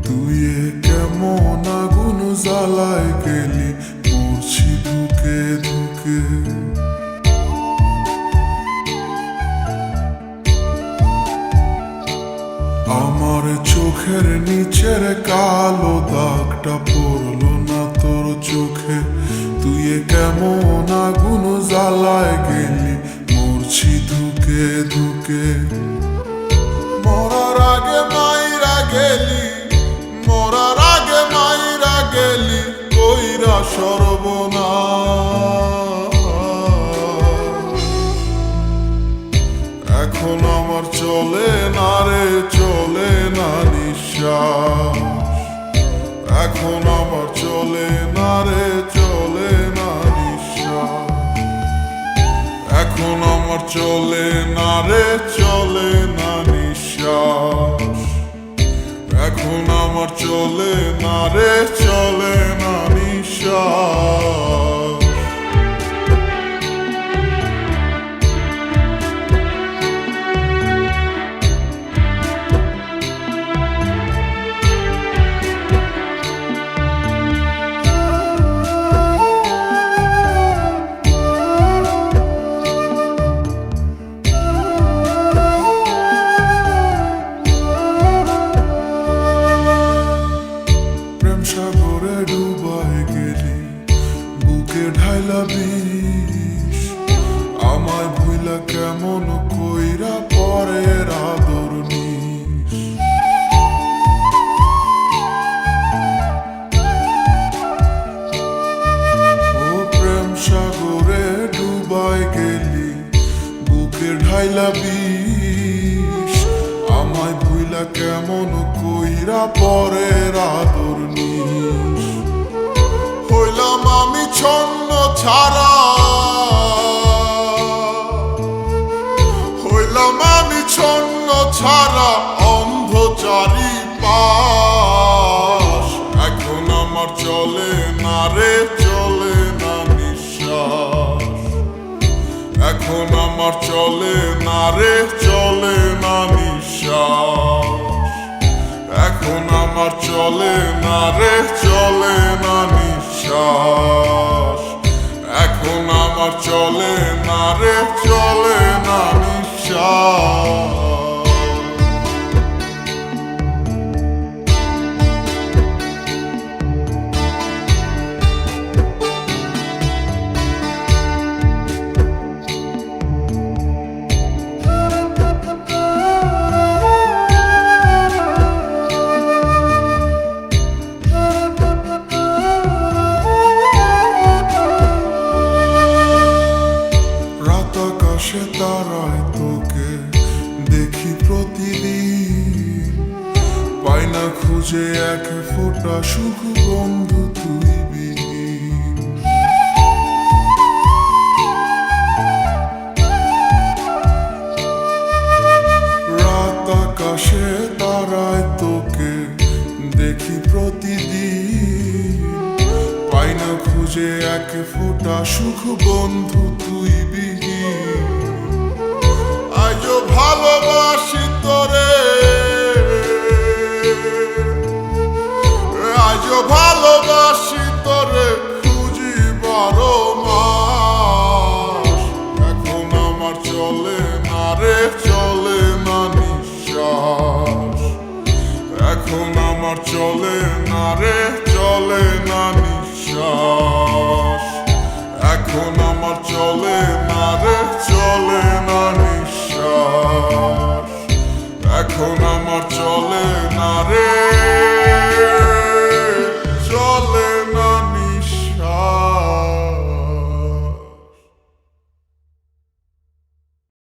তুই কেমন আগুন জ্বালায় গেলি, পড়ছি ধুকে ধুকে। আমার চোখের নিচের কালো দাগটা পড়লো না তোর চোখে। তুই কেমন আগুন জ্বালায় গেলি, মরছি ধুকে ধুকে। মরার আগে মাইরা গেলি, মরার আগে মাইরা গেলি, কইরা সর্বনাশ। এখন আমার চলে না রে, চলে না নিঃশ্বাস। এখন আমার চলে না রে, চলে না নিঃশ্বাস। এখন আমার চলে না রে, চলে না নিঃশ্বাস। এখন আমার চলে না রে, চলে না নিঃশ্বাস। সাগরে ডুবাই গেলি, বুকে ঢাইলা বিষ। আমায় ভুইলা কেমন কইরা পরের আদর নিস। ও প্রেম সাগরে ডুবাই গেলি, বুকে ঢাইলা বিষ। আমায় ভুইলা কেমন কইরা পরের আদর নিস। হইলাম আমি ছন্ন ছাড়া, হইলাম আমি ছন্ন ছাড়া, অন্ধ চারিপাশ। এখন আমার চলে না রে, চলে না নিঃশ্বাস। এখন আমার চলে না রে, চলে না নিঃশ্বাস। এখন আমার চলে না রে, চলে না নিঃশ্বাস। এখন আমার চলে না রে, চলে না নিঃশ্বাস। আকাশে তারায় তোকে দেখি প্রতিদিন, পাই না খুঁজে এক ফোঁটা সুখ বন্ধু তুই বিহীন। রাত আকাশে তারায় তোকে দেখি প্রতিদিন, পাই না খুঁজে এক ফোঁটা সুখ বন্ধু তুই বিহীন। আজও ভালোবাসি তোরে, আজও ভালোবাসি তোরে, খুঁজি 12 মাস। এখন আমার চলে না রে, চলে না নিঃশ্বাস। এখন আমার চলে না রে, চলে না নিঃশ্বাস।